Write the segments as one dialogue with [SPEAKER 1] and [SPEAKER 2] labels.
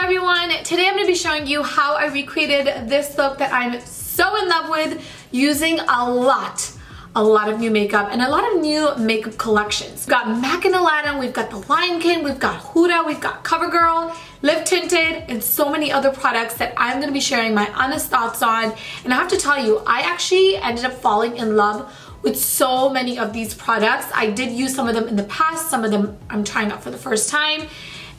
[SPEAKER 1] everyone, today I'm going to be showing you how I recreated this look that I'm so in love with using a lot of new makeup and a lot of new makeup collections. We've got Mac and Aladdin, we've got the Lion King, we've got Huda, we've got Covergirl, Lip Tinted, and so many other products that I'm going to be sharing my honest thoughts on. And I have to tell you, I actually ended up falling in love with so many of these products. I did use some of them in the past, some of them I'm trying out for the first time.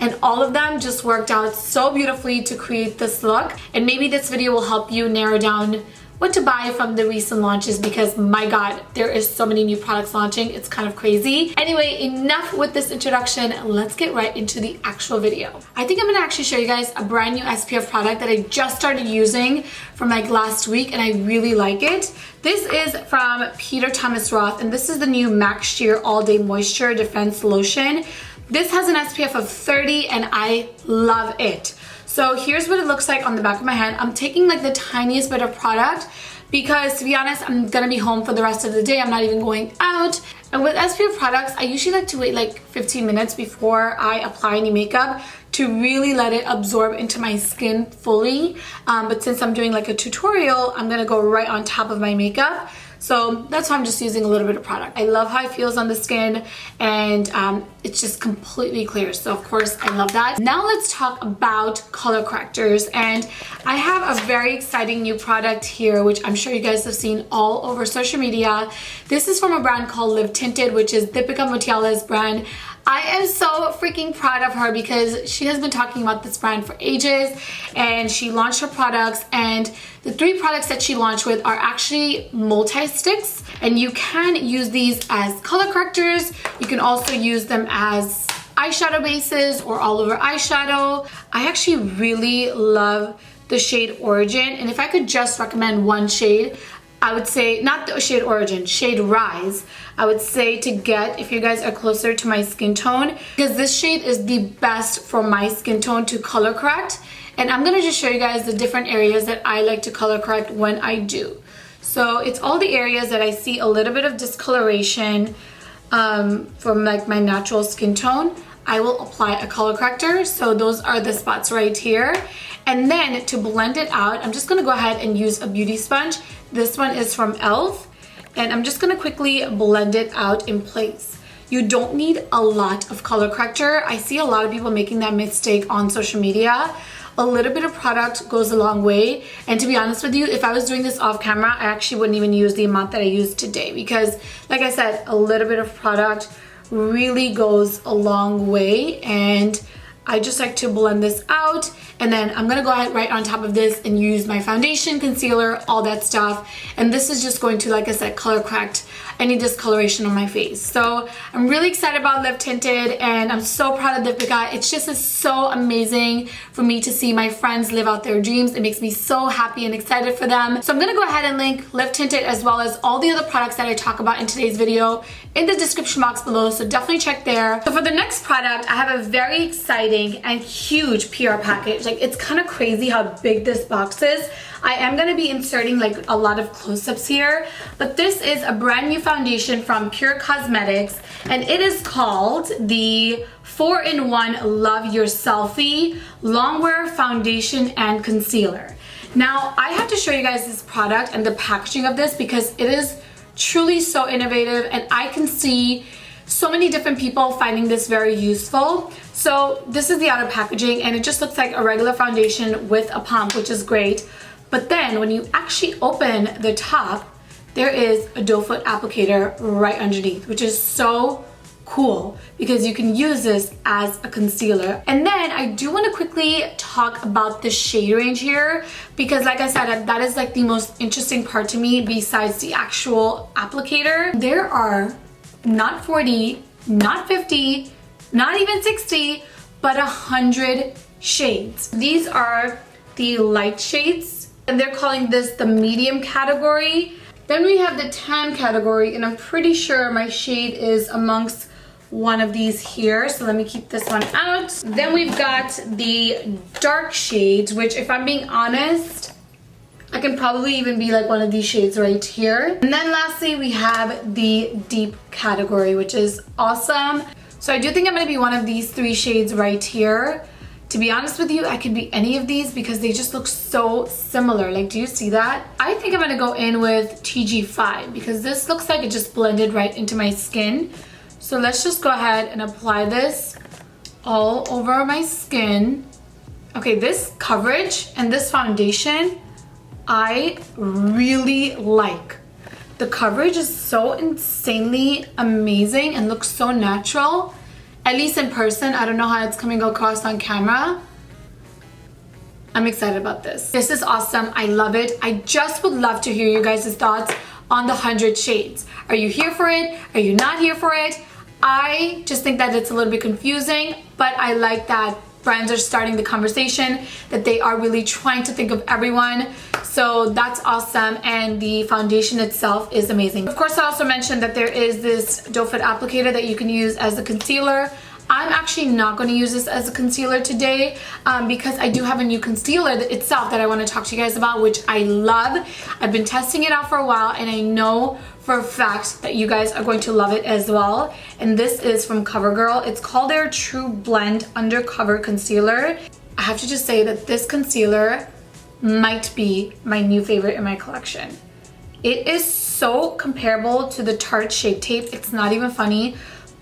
[SPEAKER 1] And all of them just worked out so beautifully to create this look. And maybe this video will help you narrow down what to buy from the recent launches, because my god, there is so many new products launching. It's kind of crazy. Anyway, enough with this introduction. Let's get right into the actual video. I think I'm gonna actually show you guys a brand new SPF product that I just started using from like last week, and I really like it. This is from Thomas Roth, and this is the new Max Sheer All Day Moisture Defense Lotion. This has an SPF of 30 and I love it. So here's what it looks like on the back of my hand. I'm taking like the tiniest bit of product because, to be honest, I'm gonna be home for the rest of the day. I'm not even going out. And with SPF products, I usually like to wait like 15 minutes before I apply any makeup to really let it absorb into my skin fully. But since I'm doing like a tutorial, I'm gonna go right on top of my makeup. So that's why I'm just using a little bit of product. I love how it feels on the skin, and it's just completely clear. So of course I love that. Now let's talk about color correctors. And I have a very exciting new product here, which I'm sure you guys have seen all over social media. This is from a brand called Live Tinted, which is Deepika Motiala's brand. I am so freaking proud of her because she has been talking about this brand for ages, and she launched her products, and the 3 products that she launched with are actually multi-sticks, and you can use these as color correctors. You can also use them as eyeshadow bases or all over eyeshadow. I actually really love the shade Origin, and if I could just recommend one shade, I would say, not the shade Origin, shade Rise, I would say to get if you guys are closer to my skin tone, because this shade is the best for my skin tone to color correct. And I'm gonna just show you guys the different areas that I like to color correct when I do. So it's all the areas that I see a little bit of discoloration from like my natural skin tone. I will apply a color corrector. So those are the spots right here. And then to blend it out, I'm just gonna go ahead and use a beauty sponge. This one is from e.l.f. and I'm just gonna quickly blend it out in place. You don't need a lot of color corrector. I see a lot of people making that mistake on social media. A little bit of product goes a long way. And to be honest with you, if I was doing this off camera, I actually wouldn't even use the amount that I used today, because like I said, a little bit of product really goes a long way. And I just like to blend this out, and then I'm gonna go ahead right on top of this and use my foundation, concealer, all that stuff. And this is just going to, like I said, color correct any discoloration on my face. So I'm really excited about Lip Tinted, and I'm so proud of Deepika. It's just so amazing for me to see my friends live out their dreams. It makes me so happy and excited for them. So I'm gonna go ahead and link Lip Tinted as well as all the other products that I talk about in today's video in the description box below, so definitely check there. So for the next product, I have a very exciting and huge PR package. Like, it's kind of crazy how big this box is. I am going to be inserting like a lot of close-ups here, but this is a brand new foundation from Pure Cosmetics, and it is called the 4-in-1 Love Your Selfie Longwear Foundation and Concealer. Now, I have to show you guys this product and the packaging of this because it is truly so innovative, and I can see so many different people finding this very useful. So this is the outer packaging, and it just looks like a regular foundation with a pump, which is great. But then when you actually open the top, there is a doe foot applicator right underneath, which is so cool because you can use this as a concealer. And then I do want to quickly talk about the shade range here, because like I said, that is like the most interesting part to me besides the actual applicator. There are not 40, not 50, not even 60, but 100 shades. These are the light shades, and they're calling this the medium category. Then we have the tan category, and I'm pretty sure my shade is amongst one of these here, so let me keep this one out. Then we've got the dark shades, which, if I'm being honest, I can probably even be like one of these shades right here. And then lastly, we have the deep category, which is awesome. So I do think I'm gonna be one of these 3 shades right here. To be honest with you, I could be any of these because they just look so similar. Like, do you see that? I think I'm gonna go in with TG5 because this looks like it just blended right into my skin. So let's just go ahead and apply this all over my skin. Okay, this coverage and this foundation, I really like. The coverage is so insanely amazing and looks so natural. At least in person. I don't know how it's coming across on camera. I'm excited about this. This is awesome. I love it. I just would love to hear you guys' thoughts on the 100 shades. Are you here for it? Are you not here for it? I just think that it's a little bit confusing, but I like that brands are starting the conversation, that they are really trying to think of everyone. So that's awesome, and the foundation itself is amazing. Of course, I also mentioned that there is this doe foot applicator that you can use as a concealer. I'm actually not going to use this as a concealer today because I do have a new concealer itself that I want to talk to you guys about, which I love. I've been testing it out for a while and I know for a fact that you guys are going to love it as well. And this is from Covergirl. It's called their True Blend Undercover Concealer. I have to just say that this concealer might be my new favorite in my collection. It is so comparable to the Tarte Shape Tape. It's not even funny.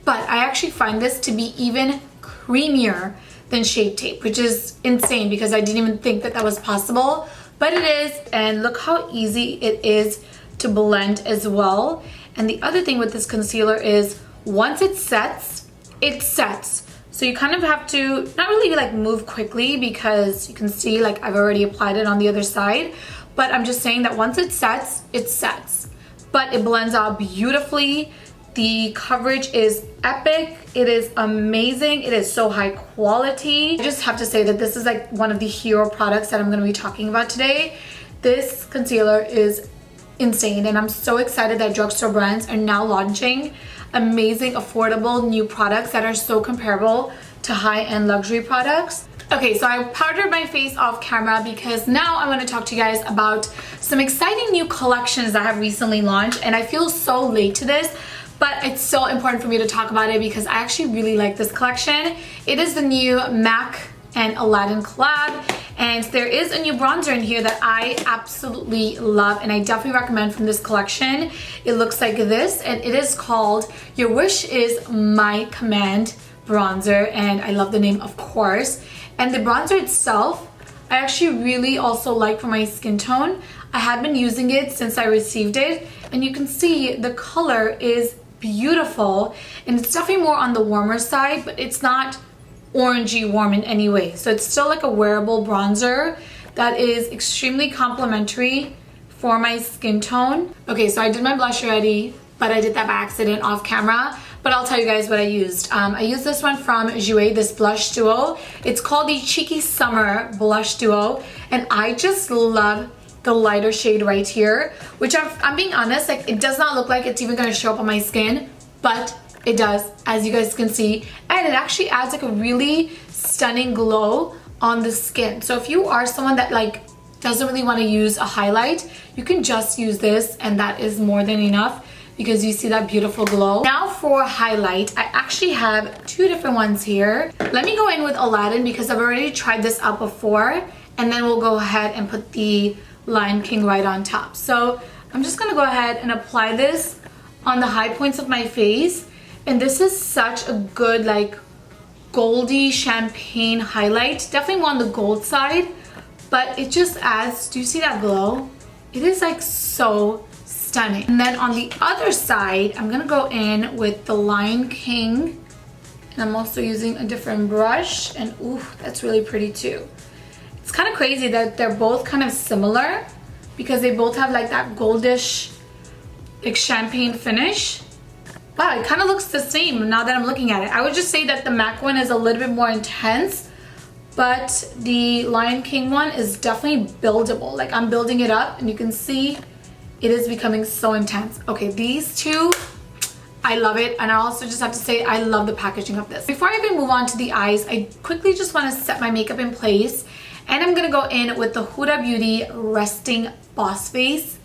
[SPEAKER 1] But I actually find this to be even creamier than Shape Tape, which is insane because I didn't even think that that was possible. But it is, and look how easy it is to blend as well. And the other thing with this concealer is once it sets, it sets. So you kind of have to not really like move quickly because you can see like I've already applied it on the other side. But I'm just saying that once it sets, it sets. But it blends out beautifully. The coverage is epic. It is amazing. It is so high quality. I just have to say that this is like one of the hero products that I'm going to be talking about today. This concealer is insane, and I'm so excited that drugstore brands are now launching amazing, affordable new products that are so comparable to high-end luxury products. Okay, so I powdered my face off camera because now I want to talk to you guys about some exciting new collections that have recently launched, and I feel so late to this, but it's so important for me to talk about it because I actually really like this collection. It is the new MAC and Aladdin collab, and there is a new bronzer in here that I absolutely love, and I definitely recommend from this collection. It looks like this, and it is called Your Wish Is My Command bronzer, and I love the name, of course. And the bronzer itself, I actually really also like for my skin tone. I have been using it since I received it, and you can see the color is beautiful, and it's definitely more on the warmer side, but it's not orangey warm in any way. So it's still like a wearable bronzer that is extremely complimentary for my skin tone. Okay, so I did my blush already, but I did that by accident off camera. But I'll tell you guys what I used. I used this one from Jouer, this blush duo. It's called the Cheeky Summer Blush Duo, and I just love the lighter shade right here, which I'm being honest, like it does not look like it's even gonna show up on my skin, but it does, as you guys can see, and it actually adds like a really stunning glow on the skin. So if you are someone that like doesn't really want to use a highlight, you can just use this, and that is more than enough because you see that beautiful glow. Now for highlight, I actually have two different ones here. Let me go in with Aladdin because I've already tried this out before, and then we'll go ahead and put the Lion King right on top. So I'm just gonna go ahead and apply this on the high points of my face, and this is such a good like goldy champagne highlight, definitely more on the gold side, but it just adds, do you see that glow? It is like so stunning. And then on the other side, I'm gonna go in with the Lion King, and I'm also using a different brush, and ooh, that's really pretty too. It's kind of crazy that they're both kind of similar because they both have like that goldish like champagne finish. Wow, it kind of looks the same now that I'm looking at it. I would just say that the MAC one is a little bit more intense, but the Lion King one is definitely buildable. Like I'm building it up, and you can see it is becoming so intense. Okay, these two, I love it, and I also just have to say I love the packaging of this. Before I even move on to the eyes, I quickly just want to set my makeup in place, and I'm gonna go in with the Huda Beauty Resting Boss Face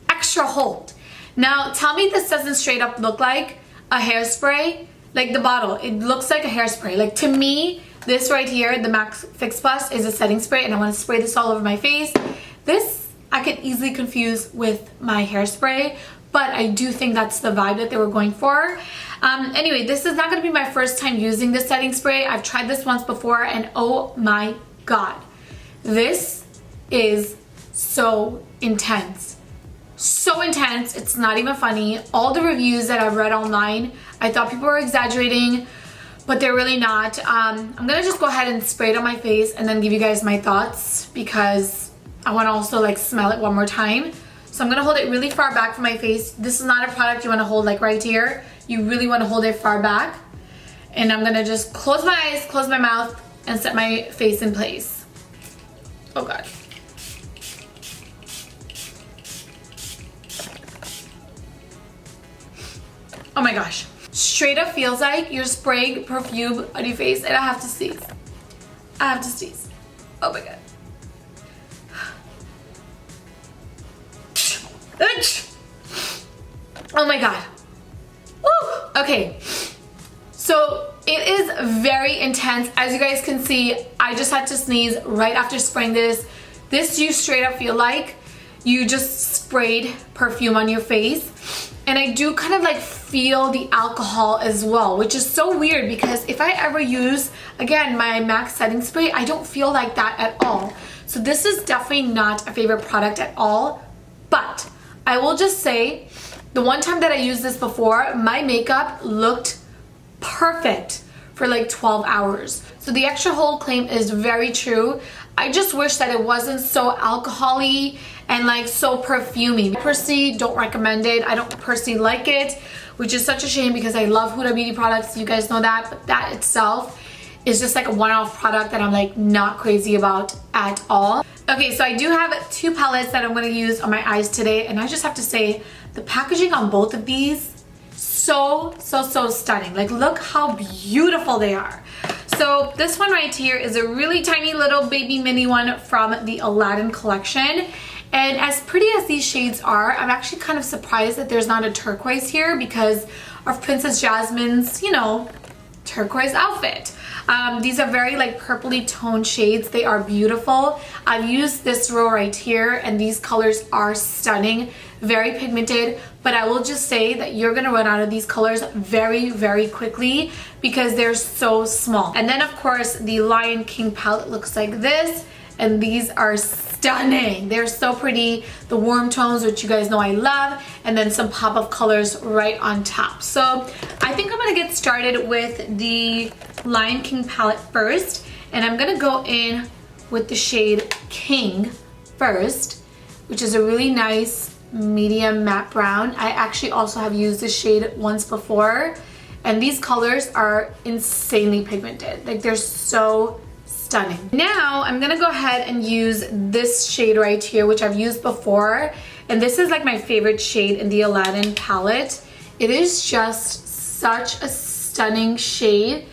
[SPEAKER 1] Extra Hold. Now, tell me this doesn't straight up look like a hairspray. Like the bottle, it looks like a hairspray. Like to me, This right here, the Max Fix Plus, is a setting spray, and I want to spray this all over my face. This I could easily confuse with my hairspray, but I do think that's the vibe that they were going for. Anyway, this is not going to be my first time using this setting spray. I've tried this once before, and oh my god, this is so intense. So intense, it's not even funny. All the reviews that I've read online, I thought people were exaggerating, but they're really not. I'm gonna just go ahead and spray it on my face and then give you guys my thoughts, because I want to also like smell it one more time. So I'm gonna hold it really far back from my face. This is not a product you want to hold like right here. You really want to hold it far back. And I'm gonna just close my eyes, close my mouth, and set my face in place. Oh god. Oh my gosh. Straight up feels like you're spraying perfume on your face, and I have to sneeze. I have to sneeze. Oh my god. Oh my god. Woo! Okay. So it is very intense. As you guys can see, I just had to sneeze right after spraying this. This you straight up feel like you just sprayed perfume on your face. And I do kind of like feel the alcohol as well, which is so weird because if I ever use, again, my MAC setting spray, I don't feel like that at all. So this is definitely not a favorite product at all. But I will just say, the one time that I used this before, my makeup looked perfect for like 12 hours. So the extra hold claim is very true. I just wish that it wasn't so alcohol-y and like so perfumey. I personally don't recommend it. I don't personally like it, which is such a shame because I love Huda beauty products. You guys know that, but that itself is just like a one-off product that I'm like not crazy about at all. Okay, so I do have two palettes that I'm going to use on my eyes today, and I just have to say the packaging on both of these, so stunning. Like, look how beautiful they are. So this one right here is a really tiny little baby mini one from the Aladdin collection. And as pretty as these shades are, I'm actually kind of surprised that there's not a turquoise here because of Princess Jasmine's, you know, turquoise outfit. These are very like purpley toned shades. They are beautiful. I've used this row right here, and these colors are stunning, very pigmented, but I will just say that you're gonna run out of these colors very quickly because they're so small. And then of course the Lion King palette looks like this, and these are stunning. They're so pretty. The warm tones, which you guys know I love, and then some pop of colors right on top. So I think I'm gonna get started with the Lion King palette first, and I'm gonna go in with the shade King first, which is a really nice medium matte brown. I actually also have used this shade once before, and these colors are insanely pigmented. Like, they're so stunning. Now I'm gonna go ahead and use this shade right here, which I've used before, and this is like my favorite shade in the Aladdin palette. It is just such a stunning shade,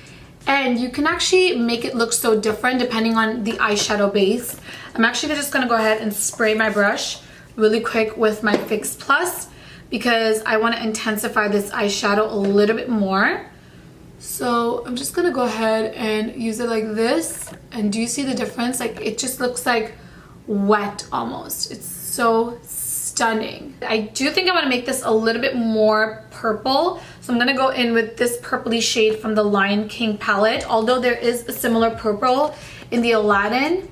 [SPEAKER 1] and you can actually make it look so different depending on the eyeshadow base. I'm actually just gonna go ahead and spray my brush really quick with my Fix Plus because I want to intensify this eyeshadow a little bit more. So I'm just gonna go ahead and use it like this, and do you see the difference? Like, it just looks like wet almost. It's so stunning. I do think I want to make this a little bit more purple, so I'm gonna go in with this purpley shade from the Lion King palette, although there is a similar purple in the Aladdin.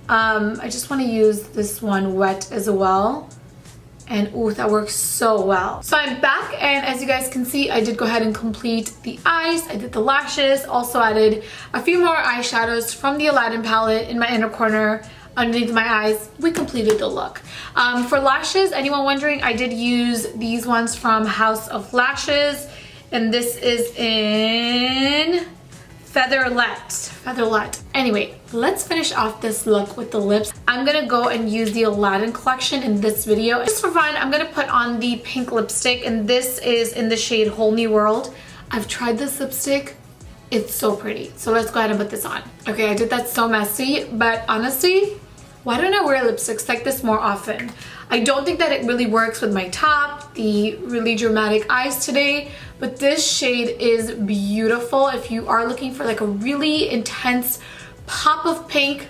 [SPEAKER 1] I just want to use this one wet as well. And ooh, that works so well. So I'm back, and as you guys can see, I did go ahead and complete the eyes. I did the lashes, also added a few more eyeshadows from the Aladdin palette in my inner corner underneath my eyes. We completed the look. For lashes, anyone wondering, I did use these ones from House of Lashes, and this is in Featherlet. Anyway, let's finish off this look with the lips. I'm gonna go and use the Aladdin collection in this video. Just for fun, I'm gonna put on the pink lipstick, and this is in the shade Whole New World. I've tried this lipstick. It's so pretty. So let's go ahead and put this on. Okay, I did that so messy, but honestly, why don't I wear lipsticks like this more often? I don't think that it really works with my top, the really dramatic eyes today, but this shade is beautiful. If you are looking for like a really intense pop of pink,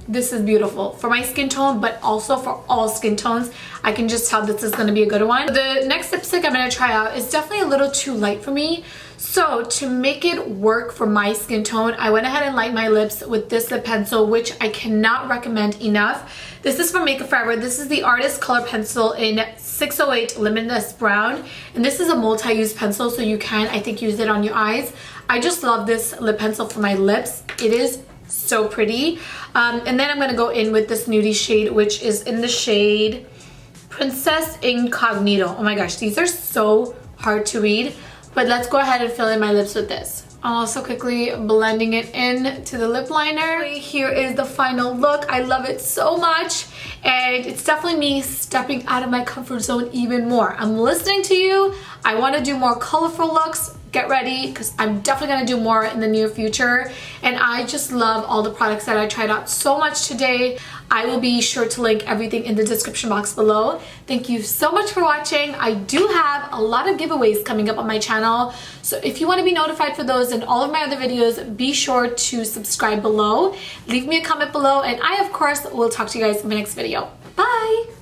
[SPEAKER 1] this is beautiful for my skin tone, but also for all skin tones. I can just tell this is going to be a good one. The next lipstick I'm going to try out is definitely a little too light for me. So to make it work for my skin tone, I went ahead and lightened my lips with this lip pencil, which I cannot recommend enough. This is from Makeupforever. This is the Artist Color Pencil in 608 Limitless Brown. And this is a multi-use pencil, so you can, I think, use it on your eyes. I just love this lip pencil for my lips. It is so pretty. And then I'm going to go in with this nudie shade, which is in the shade Princess Incognito. Oh my gosh, these are so hard to read. But let's go ahead and fill in my lips with this. I'm also quickly blending it in to the lip liner. Here is the final look. I love it so much. And it's definitely me stepping out of my comfort zone even more. I'm listening to you. I want to do more colorful looks. Get ready, because I'm definitely going to do more in the near future. And I just love all the products that I tried out so much today. I will be sure to link everything in the description box below. Thank you so much for watching. I do have a lot of giveaways coming up on my channel. So if you want to be notified for those and all of my other videos, be sure to subscribe below. Leave me a comment below, and I, of course, will talk to you guys in my next video. Bye!